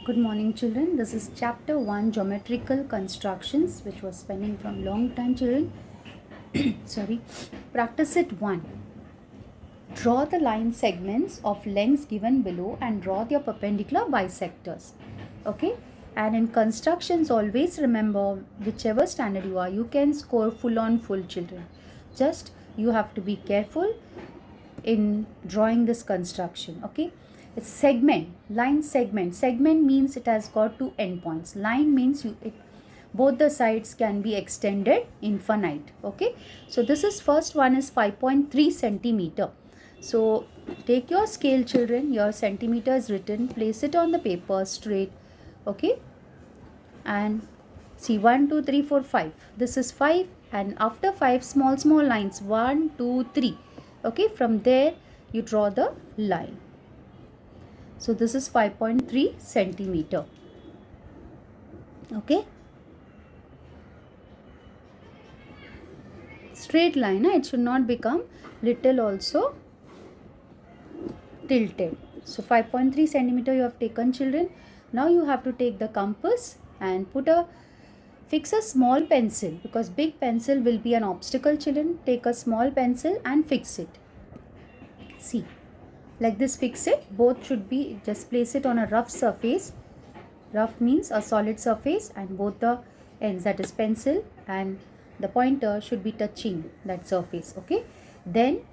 Good morning, children. This is chapter 1, geometrical constructions, which was pending from long time, children. Sorry. Practice it 1. Draw the line segments of lengths given below and draw their perpendicular bisectors. Okay. And in constructions, always remember, whichever standard you are, you can score full on full, children. Just you have to be careful in drawing this construction. Okay. It's segment, line segment. Segment means it has got two endpoints. Line means both the sides can be extended infinite. Okay. So this is first one is 5.3 centimeter. So take your scale, children. Your centimeter is written. Place it on the paper straight. Okay. And see 1, 2, 3, 4, 5. This is 5. And after 5, small lines. 1, 2, 3. Okay. From there you draw the line. So this is 5.3 centimeter. Okay. Straight line, it should not become little also tilted. So 5.3 centimeter you have taken, children. Now you have to take the compass and fix a small pencil, because big pencil will be an obstacle, children. Take a small pencil and fix it. See. Like this, fix it. Both should be, just place it on a rough surface. Rough means a solid surface, and both the ends, that is pencil and the pointer, should be touching that surface. Okay. Then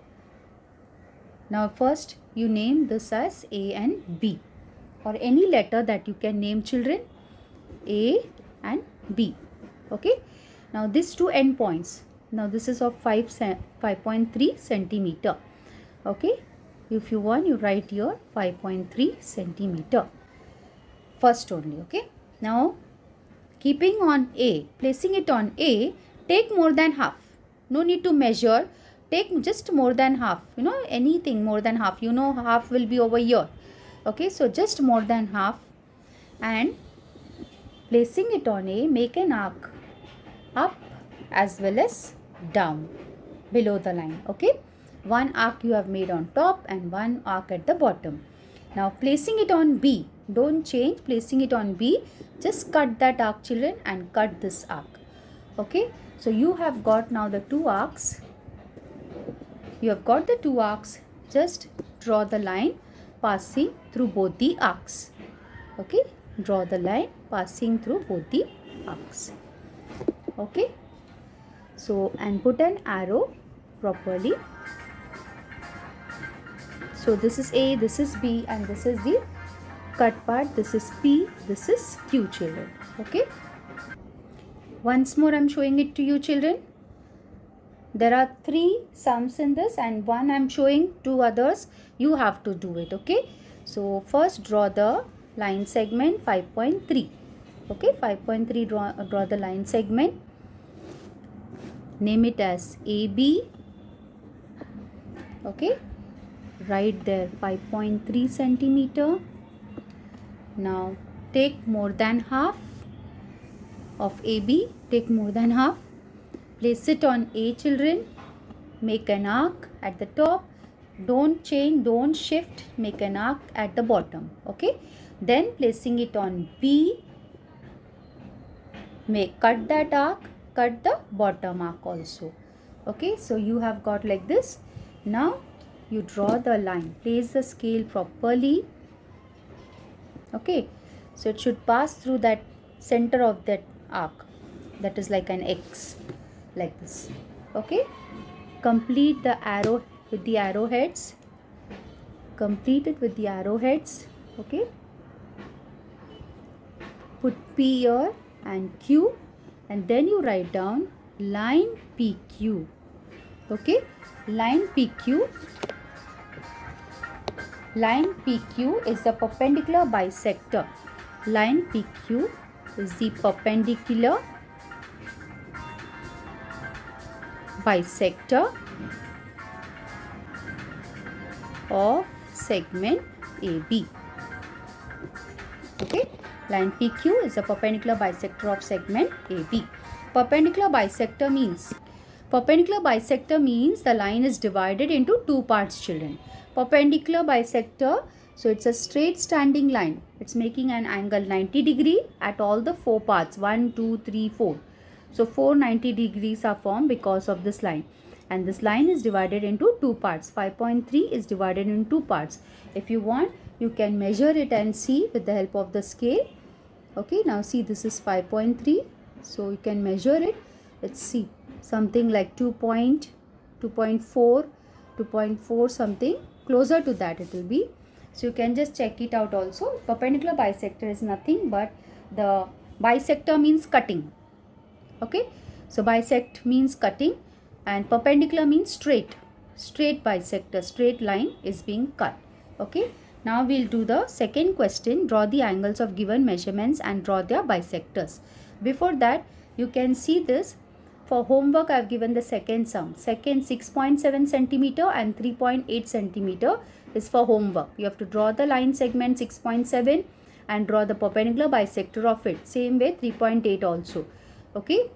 now first you name this as A and B, or any letter that you can name, children. A and B. Okay. Now these two end points. Now this is of 5.3 centimeter. Okay. If you want, you write here 5.3 centimeter. First only. Okay. Now keeping on A, placing it on A, take more than half. No need to measure. Take just more than half. Anything more than half. Half will be over here. Okay. So just more than half. And placing it on A, make an arc up as well as down below the line. Okay. One arc you have made on top and one arc at the bottom. Now placing it on B, don't change. Placing it on B, just cut that arc, children, and cut this arc. Okay. So you have got now the two arcs. You have got the two arcs. Just draw the line passing through both the arcs. Okay. Draw the line passing through both the arcs. Okay. So, and put an arrow properly. So this is A, this is B, and this is the cut part. This is P, this is Q, children. Okay. Once more I am showing it to you, children. There are 3 sums in this, and one I am showing, 2 others. You have to do it. Okay. So first draw the line segment 5.3. Okay. 5.3, draw the line segment. Name it as AB. Okay. Right there 5.3 centimeter. Now take more than half of AB. Take more than half. Place it on A, children. Make an arc at the top. Don't change, don't shift. Make an arc at the bottom. Okay. Then placing it on B. Cut that arc. Cut the bottom arc also. Okay. So you have got like this. Now you draw the line. Place the scale properly. Okay. So it should pass through that center of that arc. That is like an X. Like this. Okay. Complete the arrow with the arrowheads. Complete it with the arrowheads. Okay. Put P here and Q. And then you write down line PQ. Okay. Line PQ. Line PQ is the perpendicular bisector. Line PQ is the perpendicular bisector of segment AB. Okay. Line PQ is a perpendicular bisector of segment AB. Perpendicular bisector means the line is divided into two parts, children. Perpendicular bisector So it's a straight standing line. It's making an angle 90 degree at all the four parts, 1, 2, 3, 4. So 490 degrees are formed because of this line. And this line is divided into two parts. 5.3 is divided in two parts. If you want, you can measure it and see with the help of the scale. Okay, now see, this is 5.3. So you can measure it. Let's see, something like 2.4, 2.4 something, closer to that it will be. So you can just check it out also. Perpendicular bisector is nothing but the bisector means cutting. Okay, so bisect means cutting and perpendicular means straight. Straight bisector, straight line is being cut. Okay, now we'll do the second question. Draw the angles of given measurements and draw their bisectors. Before that, you can see this. For homework, I have given the second sum. Second 6.7 centimeter and 3.8 centimeter is for homework. You have to draw the line segment 6.7 and draw the perpendicular bisector of it. Same way 3.8 also. Okay.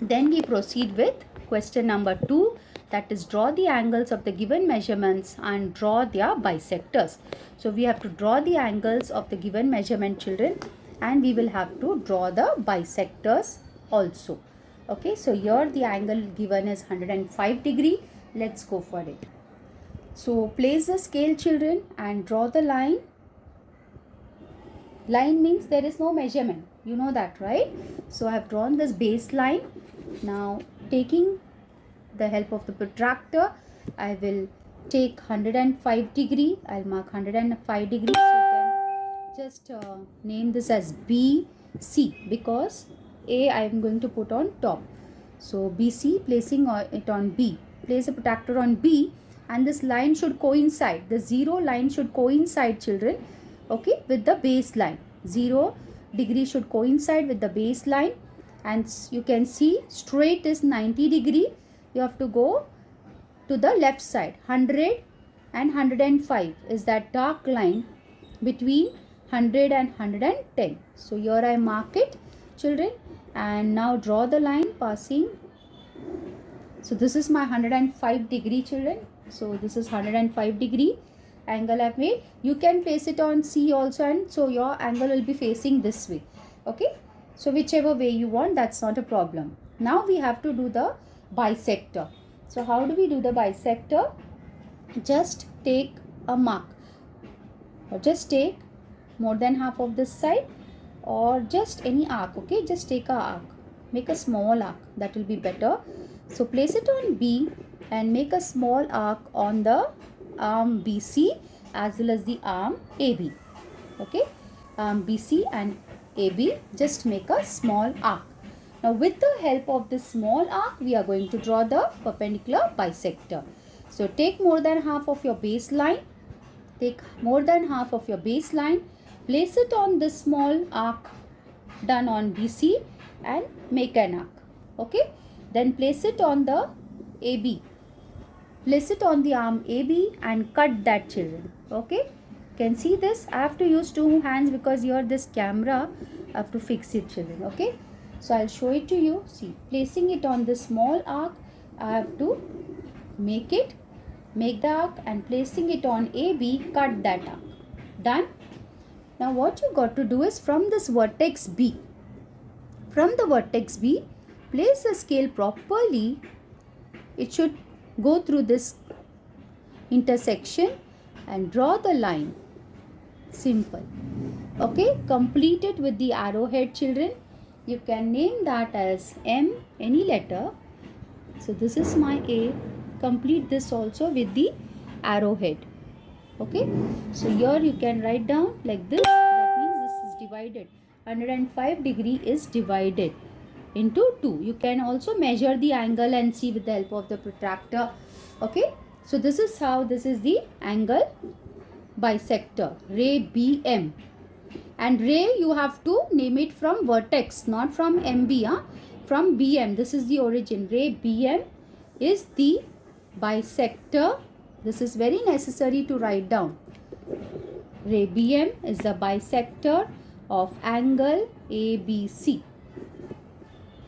Then we proceed with question number 2. That is, draw the angles of the given measurements and draw their bisectors. So we have to draw the angles of the given measurement, children, and we will have to draw the bisectors also. Okay, so here the angle given is 105 degree. Let's go for it. So place the scale, children, and draw the line. Line means there is no measurement. You know that, right? So I have drawn this baseline. Now taking the help of the protractor, I will take 105 degree. I'll mark 105 degree. So you can just name this as BC because A I am going to put on top. So BC, placing it on B. Place a protractor on B and this line should coincide. The zero line should coincide, children, okay, with the baseline. 0 degree should coincide with the baseline, and you can see straight is 90 degree. You have to go to the left side. 100 and 105 is that dark line between 100 and 110. So here I mark it, children, and now draw the line passing. So this is my 105 degree, children. So this is 105 degree angle I've made. You can place it on C also, and so your angle will be facing this way. Okay, so whichever way you want, that's not a problem. Now we have to do the bisector. So how do we do the bisector? Just take a mark, or just take more than half of this side, or just any arc. Okay, just take a arc, make a small arc, that will be better. So place it on B and make a small arc on the arm BC as well as the arm AB. Okay, BC and AB, just make a small arc. Now with the help of this small arc, we are going to draw the perpendicular bisector. So take more than half of your baseline. Take more than half of your baseline. Place it on this small arc done on BC and make an arc. Okay. Then place it on the AB. Place it on the arm AB and cut that, children. Okay. Can see this? I have to use two hands because here this camera, I have to fix it, children. Okay. So I'll show it to you. See, placing it on the small arc, I have to make the arc, and placing it on AB, cut that arc. Done. Now what you got to do is from this vertex B. From the vertex B, place the scale properly. It should go through this intersection and draw the line. Simple. Okay, complete it with the arrowhead, children. You can name that as M, any letter. So this is my A. Complete this also with the arrowhead. Okay, so here you can write down like this. That means this is divided. 105 degree is divided into 2. You can also measure the angle and see with the help of the protractor. Okay, so this is how, this is the angle bisector, ray BM. And ray you have to name it from vertex, not from MB, from BM. This is the origin. Ray BM is the bisector. This is very necessary to write down. Ray BM is the bisector of angle ABC.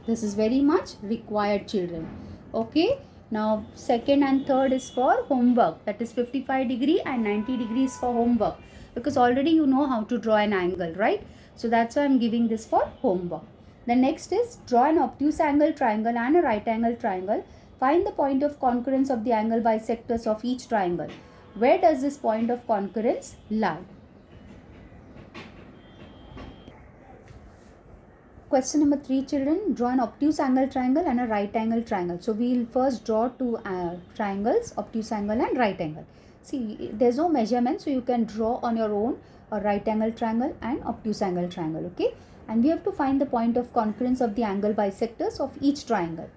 This is very much required, children. Okay. Now second and third is for homework, that is 55 degree and 90 degrees for homework, because already you know how to draw an angle, right? So that's why I'm giving this for homework. The next is draw an obtuse angle triangle and a right angle triangle. Find the point of concurrence of the angle bisectors of each triangle. Where does this point of concurrence lie? Question number 3, children. Draw an obtuse angle triangle and a right angle triangle. So we will first draw two triangles, obtuse angle and right angle. See, there's no measurement, so you can draw on your own a right angle triangle and obtuse angle triangle, okay? And we have to find the point of concurrence of the angle bisectors of each triangle.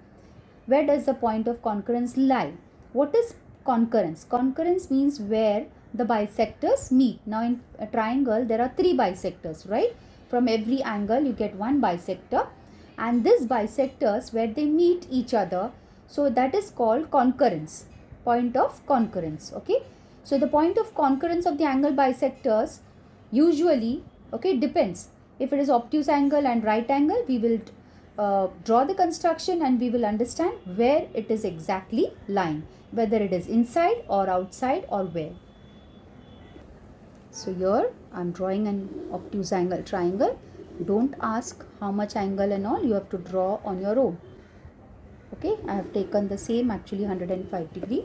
Where does the point of concurrence lie? What is concurrence? Concurrence means where the bisectors meet. Now in a triangle, there are three bisectors, right? From every angle you get one bisector, and this bisectors where they meet each other, so that is called concurrence, point of concurrence, okay? So the point of concurrence of the angle bisectors usually, okay, depends. If it is obtuse angle and right angle, we will draw the construction and we will understand where it is exactly lying, whether it is inside or outside or where. So here I am drawing an obtuse angle triangle. Don't ask how much angle and all, you have to draw on your own. Okay, I have taken the same, actually 105 degree,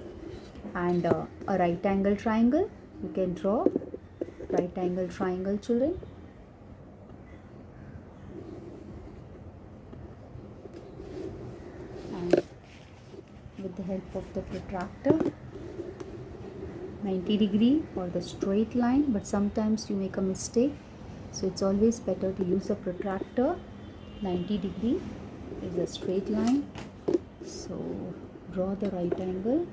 and a right angle triangle. You can draw right angle triangle, children. And with the help of the protractor, 90 degree or the straight line, but sometimes you make a mistake, so it's always better to use a protractor. 90 degree is a straight line, so draw the right angle,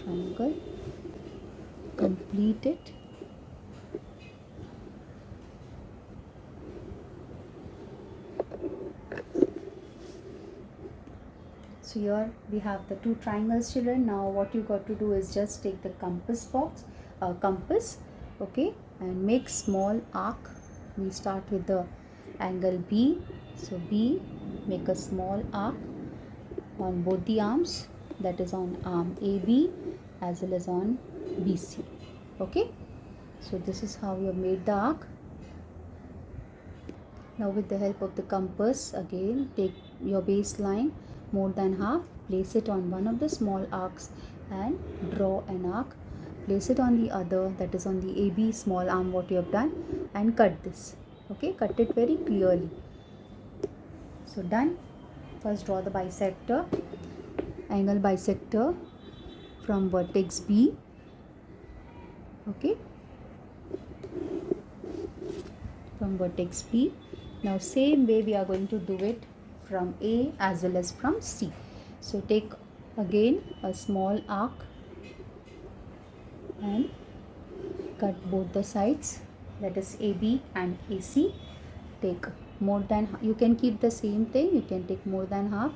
triangle, complete it. So here we have the two triangles, children. Now what you got to do is just take the compass box, compass, okay, and make small arc. We start with the angle B. So B, make a small arc on both the arms, that is on arm AB as well as on BC, okay? So this is how you have made the arc. Now with the help of the compass, again take your baseline more than half, place it on one of the small arcs and draw an arc. Place it on the other, that is on the AB small arm what you have done, and cut this, okay? Cut it very clearly. So done. First draw the bisector, angle bisector from vertex B, okay, from vertex B. Now same way we are going to do it from A as well as from C. So take again a small arc and cut both the sides, that is AB and AC. Take more than, you can keep the same thing, you can take more than half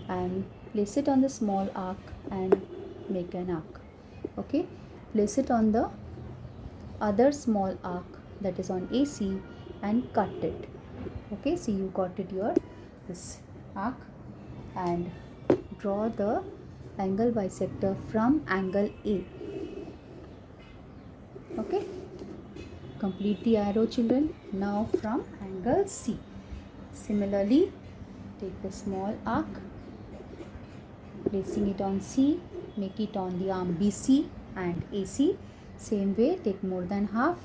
and place it on the small arc and make an arc, okay? Place it on the other small arc, that is on AC, and cut it, okay? See, you got it here, this arc, and draw the angle bisector from angle A, okay? Complete the arrow, children. Now from angle C, similarly take the small arc, placing it on C, make it on the arm BC and AC. Same way, take more than half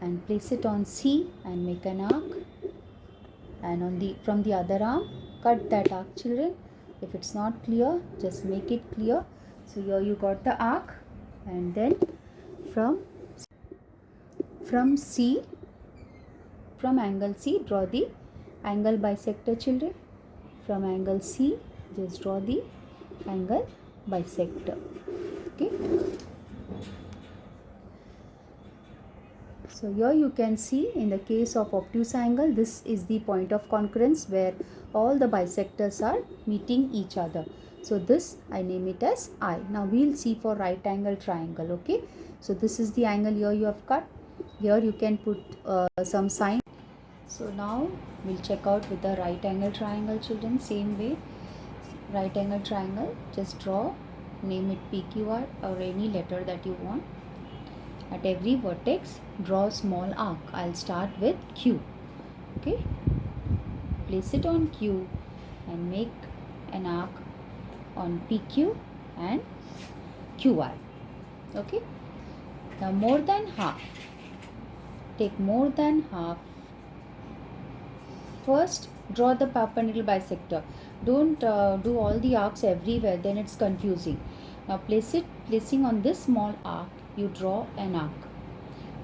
and place it on C and make an arc, and on the, from the other arm, cut that arc, children. If it's not clear, just make it clear. So here you got the arc, and then from C, from angle C, draw the angle bisector, children. From angle C, just draw the angle bisector, okay? So here you can see, in the case of obtuse angle, this is the point of concurrence where all the bisectors are meeting each other. So this I name it as I. Now we will see for right angle triangle, okay? So this is the angle here you have cut. Here you can put some sign. So now we'll check out with the right angle triangle, children. Same way, right angle triangle, just draw, name it PQR or any letter that you want. At every vertex, draw a small arc. I'll start with Q. Okay, place it on Q and make an arc on PQ and QR. Okay, now more than half, take more than half. First, draw the perpendicular bisector. Don't do all the arcs everywhere, then it's confusing. Now placing on this small arc, you draw an arc,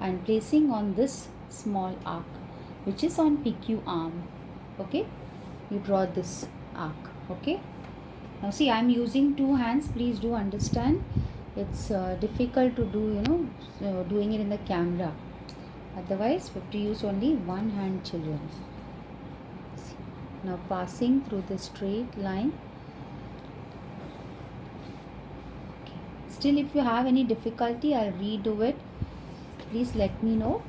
and placing on this small arc which is on PQ arm, okay, you draw this arc. Okay, now see, I'm using two hands. Please do understand, it's difficult to do, doing it in the camera. Otherwise we have to use only one hand, children. Now passing through the straight line. Okay. Still, if you have any difficulty, I'll redo it. Please let me know.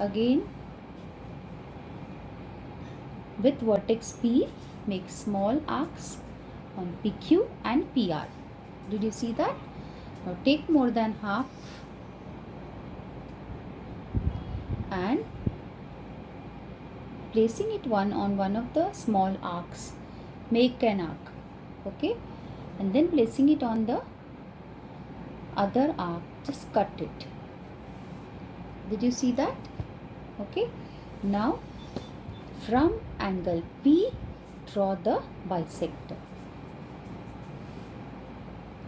Again, with vertex P, make small arcs on PQ and PR. Did you see that? Now take more than half and placing it on one of the small arcs, make an arc. Okay, and then placing it on the other arc, just cut it. Did you see that? Okay, now from angle P, draw the bisector.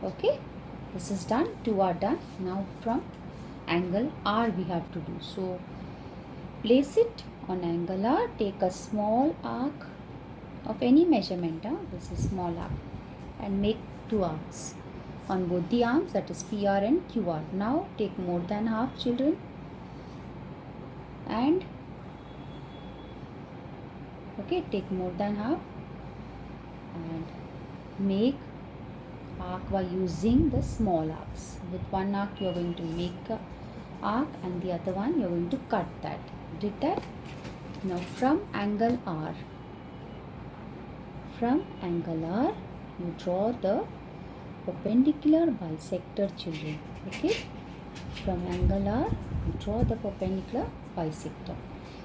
Okay, this is done, two are done. Now from angle R we have to do. So place it on angle R, take a small arc of any measurement, this is small arc, and make two arcs on both the arms, that is PR and QR. Now take more than half, children, and okay, take more than half and make arc by using the small arcs. With one arc you are going to make a arc and the other one you are going to cut that. Did that? Now from angle R, you draw the perpendicular bisector, children. Okay, from angle R you draw the perpendicular bisector.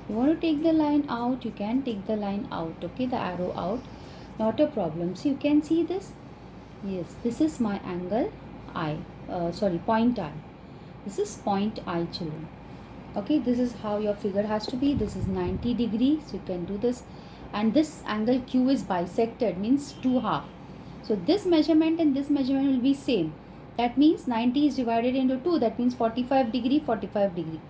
You want to take the line out, you can take the line out. Okay, the arrow out, not a problem. So you can see this. Yes, this is my angle I, point I. This is point I, children. Okay, this is how your figure has to be. This is 90 degrees, so you can do this. And this angle Q is bisected, means two half. So this measurement and this measurement will be same. That means 90 is divided into 2. That means 45 degree, 45 degree.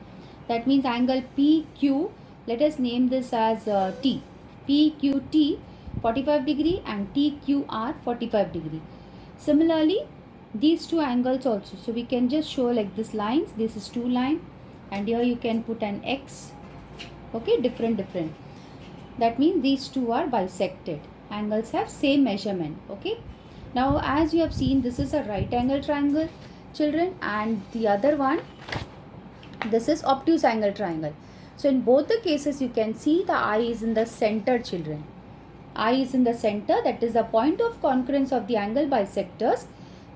That means angle PQ, let us name this as T. PQT 45 degree and TQR 45 degree. Similarly, these two angles also. So we can just show like this lines. This is two line, and here you can put an X. Okay, different. That means these two are bisected. Angles have same measurement. Okay. Now as you have seen, this is a right angle triangle, children, and the other one, this is obtuse angle triangle. So in both the cases you can see the eye is in the center, children. Eye is in the center, that is the point of concurrence of the angle bisectors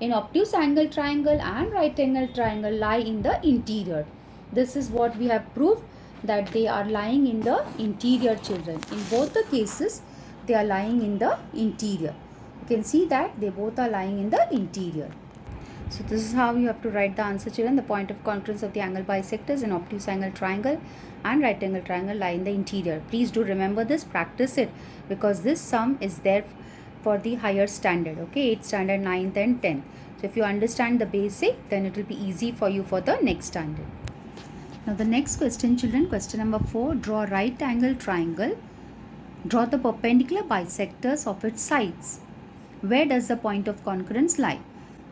in obtuse angle triangle and right angle triangle lie in the interior. This is what we have proved, that they are lying in the interior, children. In both the cases they are lying in the interior. You can see that they both are lying in the interior. So this is how you have to write the answer, children. The point of concurrence of the angle bisectors in obtuse angle triangle and right angle triangle lie in the interior. Please do remember this, practice it, because this sum is there for the higher standard. Okay, 8th standard, 9th and 10th. So if you understand the basic, then it will be easy for you for the next standard. Now the next question, children, question number 4. Draw right angle triangle. Draw the perpendicular bisectors of its sides. Where does the point of concurrence lie?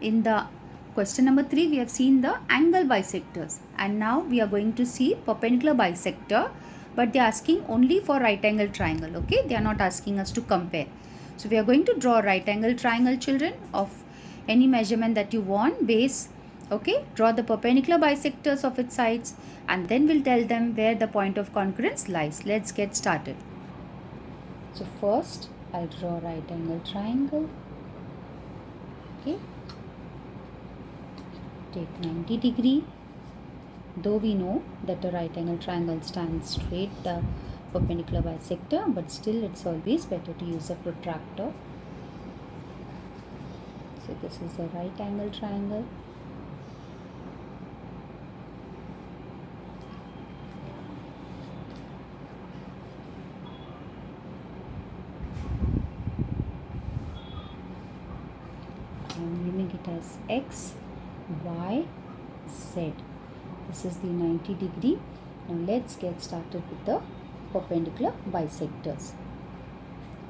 In the question number 3, we have seen the angle bisectors, and now we are going to see perpendicular bisector, but they are asking only for right angle triangle. Okay, they are not asking us to compare. So we are going to draw right angle triangle, children, of any measurement that you want. Base Okay, draw the perpendicular bisectors of its sides and then we'll tell them where the point of concurrence lies. Let's get started. So first I'll draw a right angle triangle. Okay, take 90 degree. Though we know that a right angle triangle stands straight the perpendicular bisector, but still it's always better to use a protractor. So this is a right angle triangle. I'm naming it as X, Y, Z. This is the 90 degree. Now let's get started with the perpendicular bisectors.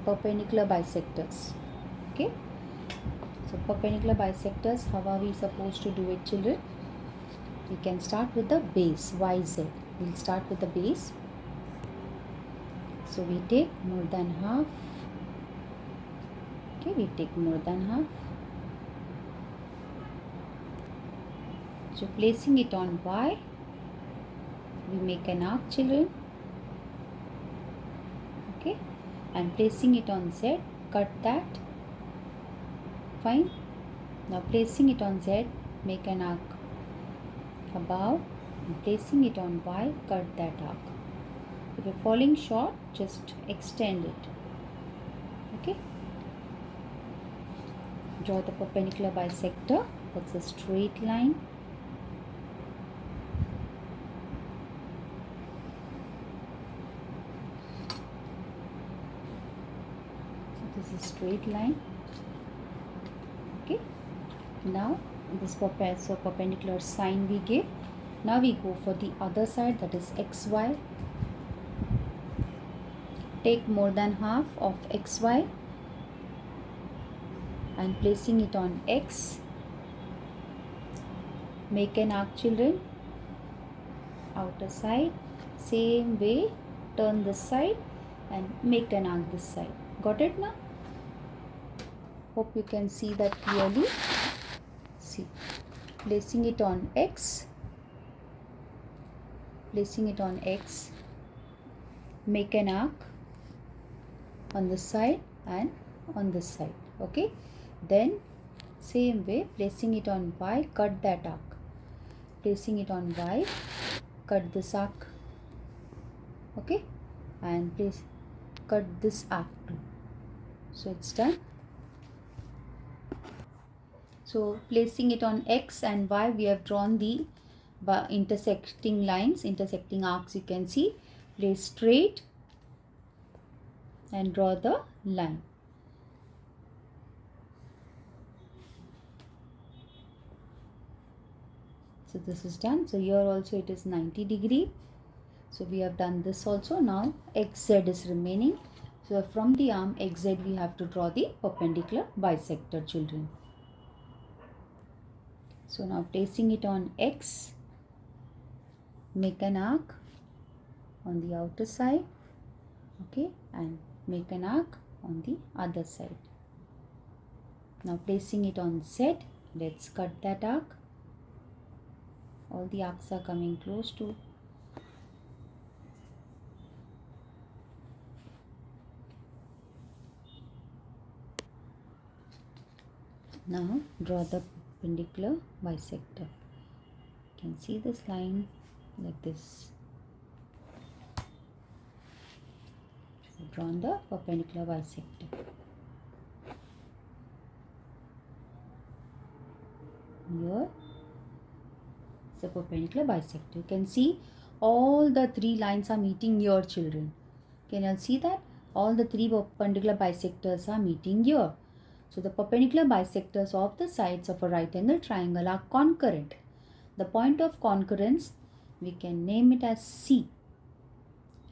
Perpendicular bisectors. Okay. So perpendicular bisectors, how are we supposed to do it, children? We can start with the base, YZ. We'll start with the base. So we take more than half. Okay, we take more than half. So placing it on Y, we make an arc, children. Okay, and placing it on Z, cut that. Fine. Now placing it on Z, make an arc above, and placing it on Y, cut that arc. If you're falling short, just extend it. Okay. Draw the perpendicular bisector. That's a straight line. So this is straight line. Okay. Now this perpendicular sign we give. Now we go for the other side, that is XY. Take more than half of XY and placing it on X. Make an arc, children. Outer side. Same way, turn this side and make an arc this side. Got it now? Hope you can see that clearly. See, placing it on X. Placing it on X. Make an arc on this side and on this side. Okay. Then same way, placing it on Y, cut that arc. Placing it on Y, cut this arc. Okay, and cut this arc too. So it's done. So placing it on X and Y, we have drawn the intersecting lines, intersecting arcs. You can see, place straight and draw the line. So this is done. So here also it is 90 degree. So we have done this also. Now XZ is remaining. So from the arm XZ we have to draw the perpendicular bisector, children. So now placing it on X, make an arc on the outer side. Okay, and make an arc on the other side. Now placing it on Z, let's cut that arc. All the arcs are coming close to. Now draw the perpendicular bisector. You can see this line like this. So drawn the perpendicular bisector. Here is the perpendicular bisector. You can see all the three lines are meeting here, children. Can you see that? All the three perpendicular bisectors are meeting here. So the perpendicular bisectors of the sides of a right angle triangle are concurrent. The point of concurrence, we can name it as C,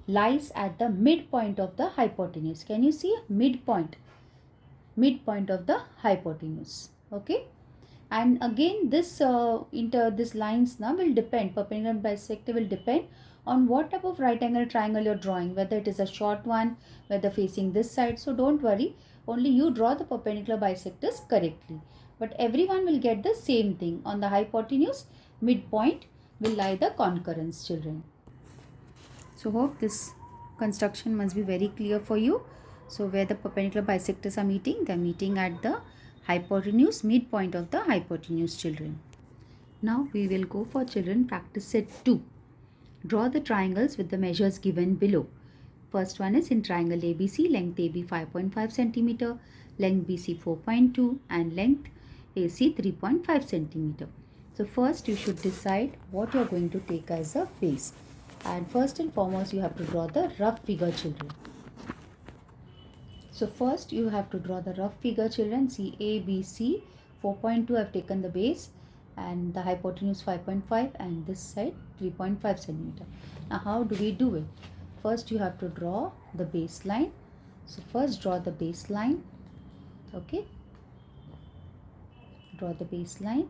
lies at the midpoint of the hypotenuse. Can you see? Midpoint of the hypotenuse. Okay. And again this this lines now will depend, perpendicular bisector will depend on what type of right angle triangle you're drawing, whether it is a short one, whether facing this side. So don't worry, only you draw the perpendicular bisectors correctly. but everyone will get the same thing. On the hypotenuse, midpoint will lie the concurrence, children. So hope this construction must be very clear for you. So where the perpendicular bisectors are meeting, they are meeting at the hypotenuse, midpoint of the hypotenuse, children. Now we will go for children practice set 2. Draw the triangles with the measures given below. First one is in triangle ABC, length AB 5.5 cm, length BC 4.2 and length AC 3.5 cm. So first you should decide what you are going to take as a base. And first and foremost you have to draw the rough figure, children. So first you have to draw the rough figure, children. See ABC 4.2 I have taken the base and the hypotenuse 5.5 and this side 3.5 cm. Now how do we do it? First you have to draw the baseline. So first draw the baseline. Okay. Draw the baseline